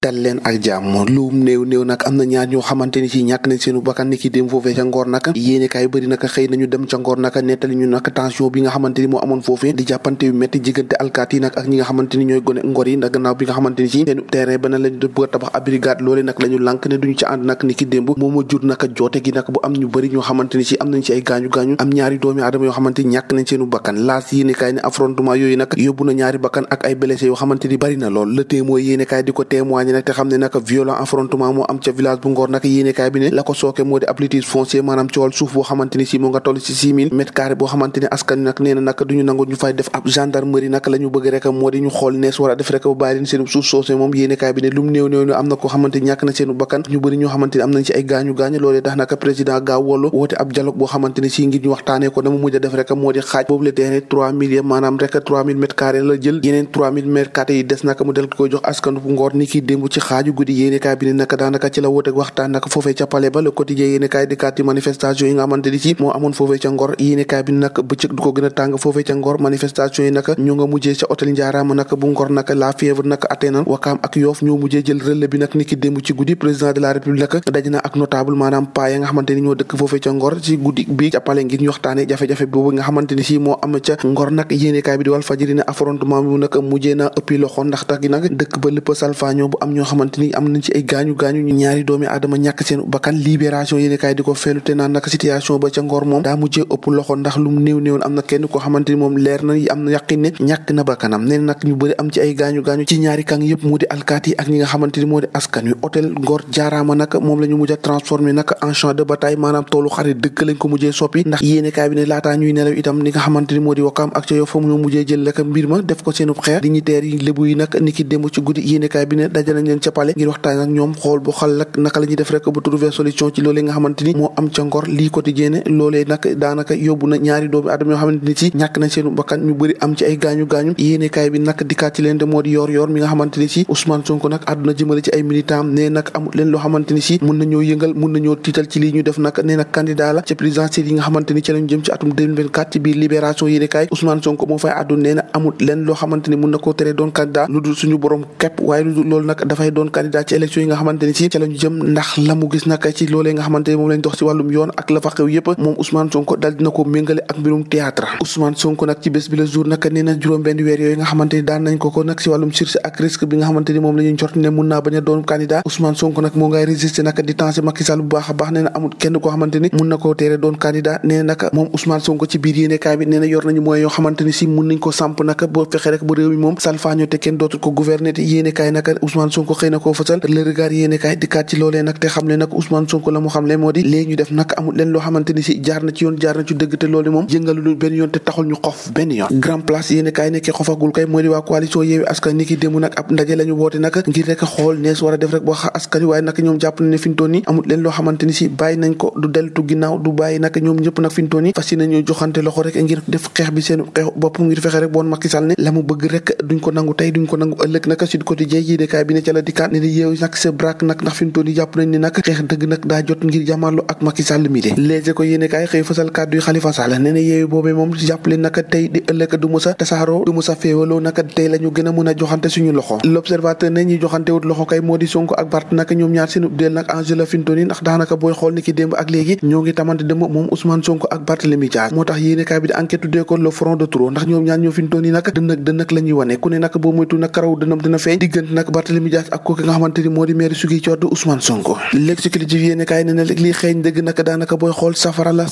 dal leen ak jàmm lu néew nag am na ñaar ñoo xamante ni ci ñàkk nañ seenu bakkan ni ki dem foofee ca Ngor nag yéene kaay bëri nag xëy nañu dem ca Ngor nag nettali ñu nag tension bi nga xamante ni moo amoon foofee di jàppante yu métti diggante alkaati yi nag ak ñi nga xamante ni ñooy gone Ngor yi nag gannaaw bi nga xamante ni ci seen terrain ba na lañu bëgg a tabax ab brigade loole nag la ñu lànk ne duñu ci ànd nag ni ki démb moom moo jur nag joote gi nag bu am ñu bëri ñoo xamante ni ci am nañ ci ay gaañu-gaañu am ñaari doomi aadama yoo xamante ni ñàkk nañ seenu bakkan laas yéene kaay ne affrontement yooyu nag yóbbu na ñaari bakkan ak ay blessé yoo xamante ni bëri na lool le témoin yéene kaay di ko témoigner nag te xam ne nag violent affrontement moo am ca village bu Ngor nag yéene kaay bi ne la ko sooke moo di ab litige foncier maanaam coowal suuf boo xamante ni si moo nga toll ci 6000 mètres carrés boo xamante ni askan nag nee na nag duñu nangu ñu fay def ab gendarmerie nag la ñu bëgg rek moo di ñu xool nees war a def rek ba bàyyi leen seen suuf soosé moom yéene kaay bi ne lum néew am na ko xamante ni ñàkk na seenu bakkan ñu bëri ñoo xamante ni am nañ ci ay gaañu-gaañu loolee tax nag président gaaw wollu woote ab dialogue boo xamante ni si ngir ñu waxtaanee ko dama mujj a def rek moo di xaaj boobu le terrain 3000 maanaam rek 3000 mètres carrés la jël yeneen 3000 mètres carrés yi des nag mu del koy jox askanu Ngor ni ki démb ci xaaju guddi yéene kaay bi ne nag daanaka ci la woote waxtaan nag foofee ca palais ba le quotidien yéene kaay di kaat ci manifestation yi nga xamante ni si moo amoon foofee ca Ngor yéene kaay bi nag bëccëg du ko gën a tàng foofee ca Ngor manifestation yi nag ñu nga mujjee ca hôtel Ndiarama nag bu Ngor nag la fièvre nag attenan Wakaam ak Yoff ñoo mujjee jël relais bi nag ni ki démb ci guddi président de la république daj na ak notable maanaam paa ya nga xamante ni ñoo dëkk foofee ca Ngor ci guddi bi ca palais ngir ñu waxtaane jafe-jafe boobu nga xamante ni si moo am ca Ngor nag yéene kaay bi di Walf Fadjri ne affrontement bi nag mujjee na ëppi loxo ndax tax gi nag dëkk ba lépp salfaañoo bu am ñoo xamante ni am nañ ci ay gaañu-gaañu ñaari doomi aadama ñàkk seen bakkan libération yéene kaay di ko feelu te naan nag situation ba ca Ngor moom daa mujjee ëpp loxo ndax lu mu néew am na kenn koo xamante ni moom leer na am na yàqin ne ñàkk na bakkanam nee nag ñu bëri am ci ay gaañu-gaañu ci ñaari kàng yëpp mu di alkaati yi ak ñi nga xamante ni moo di askan wi hôtel Ngor Jaaraama nag moom la ñu mujj a transformé nag en champ de bataille maanaam toolu xare dëkk lañ ko mujjee soppi ndax yéene kaay bi ne laataa ñuy nelaw itam ni nga xamante ni moo di Wakaam ak ca Yoff fa mu ñoo mujjee jël rek mbir ma def ko seenub xeex dignitaires yi lébu yi nag ni ki démb ci guddi yéene kaay bi ne dajale nañ leen ca palais ngir waxtaan ak ñoom xool bu xal ak naka la ñuy def rek ba trouver solution ci loolee nga xamante ni moo am ca Ngor lii quotidien loolee nag daanaka yóbbu na ñaari doomi aadama yoo xamante ni ci ñàkk nañ seenu bakkan ñu bëri am ci ay gaañu-gaañu yéene kaay bi nag dikkaat ci leen de moo di yor mi nga xamante ni si Ousmane Sonko nag àdduna jëmale ci ay militant ne nag amul leen loo xamante ni si mun nañoo yëngal mun nañoo tiital ci lii ñu def nag nee nag candidat la ci présidentielle yi nga xamante ni ci lañu jëm ci atum 2024 ci biir libération yéene kaay Ousmane Sonko moo fay àddu nee na amul leen loo xamante ni mun na koo tere doon candidat lu dul suñu borom képp waaye lu dul loolu nag dafay doon candidat ci élection yi nga xamante ni si ci lañu jëm ndax la mu gis nag ci loolee nga xamante ni moom lañ dox ci wàllum yoon ak la fa xew yëpp moom Ousmane Sonko dal dina ko méngale ak mbirum théâtre Ousmane Sonko nag ci bés bi la jour nag nee na juróom-benn weer yooyu nga xamante ni daan nañ ko nag ci wàllum sursis ak risque bi nga xamante ni moom la ñuy njort ne mun naa bañ a doon candidat Ousmane Sonko nag moo ngay résister nag di tensé Macky Sall bu baax a baax nee na amul kenn koo xamante ni mun na koo teere doon candidat nee na nag moom Ousmane Sonko ci biir yéenekaay bi nee na yor nañu moyens yoo xamante ni si mun nañ ko samp nag boo fexe rek ba réew mi moom salfaañoo te kenn dootul ko gouverner te yéenekaay nag Ousmane Sonko xëy na koo fësal le regard yéenekaay dikkaat ci loolee nag te xam ne nag Ousmane Sonko la mu xam le moo di léegi ñu def nag amul leen loo xamante ni si jaar na ci yoon jaar na ci dëgg te loolu moom yëngalul benn yoon te taxul ñu xof benn yoon grand place yéenekaay nekkee xofagul kay moo di waa coalition Yewwi Askan ni ki démb nag ab ndaje la ñu woote nag ngir rek xool nees war a def rek ba wax askan wi waaye nag ñoom jàpp na ne fi ñu toll nii amul leen loo xamante ni si bàyyi nañ ko du deltu ginnaaw du bàyyi nag ñoom ñëpp nag fi ñu toll nii fas yéene ñoo joxante loxo rek ngir def xeex bi seen xeex bopp ngir fexe rek boon Macky Sall ne la mu bëgg rek duñ ko nangu tey duñ ko nangu ëllëg nag Sud Quotidien yéenekaay bi ne ca la dikkaat ne Yewwi nag c'est braque nag ndax fi ñu toll nii jàpp nañ ne nag xeex dëgg nag daa jot ngir jàmmarloo ak Macky Sall mi de léegi ko yéenekaay xëy fasal kàddu yi Khalifa Sall ne na Yewwi boobee moom jàppale nag tey di ëllëg du musa tasaaroo du musa féewaloo nag tey la ñu gën a mën a joxante suñu loxo l'observateur ne ñi joxante wut loxo kay moo di Sonko ak Bart nag ñoom ñaar seen del nag enjeu la fi ñu toll nii ndax daanaka booy xool ni ki démb ak léegi ñoo ngi tamante dem moom Ousmane Sonko ak Barthélémy Dias moo tax yéenekaay bi di enquête tuddee ko le front de trop ndax ñoom ñaar ñoo fi ñu toll nii nag dënnak la ñuy wane ku ne nag boo moytu nag karaw dënam dina feeñ diggante nag Barthélémy Dias ak kooku nga xamante ni moo di maire Ziguinchor di Ousmane Sonko l'exécutif yéenekaay ne na lii xeeñ dëgg nag daanaka booy xool safara la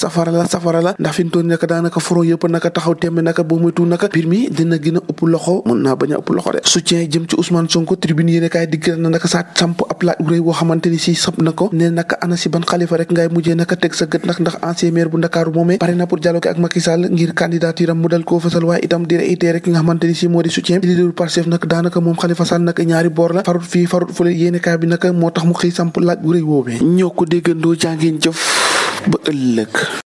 ndax fi ñu toll nii nag daanaka front yëpp nag taxaw tembe nag boo moytu nag mbir mi dina gën a ëpp loxo mën naa bañ a ëpp loxo de soutien jëm ci Ousmane Sonko tribune yéenekaay digg na nag saa samp ab laaj réy boo xamante ni si sab na ko ne nag ana si ban xalifa rek ngay mujjee nag teg sa gët nag ndax ancien maire bu Ndakaaru moomee pare na pour dialoguer ak Macky Sall ngir candidature am mu dal koo fësal waaye itam di réitérer rek ki nga xamante ni si moo di soutien leader Pastef nag daanaka moom Khalifa Sall nag ñaari boor la farut fii farut fële yéenekaay bi nag moo tax mu xëy samp laaj bu rëy woobee ñoo ko déggandoo jàngeen jëf ba ëllëg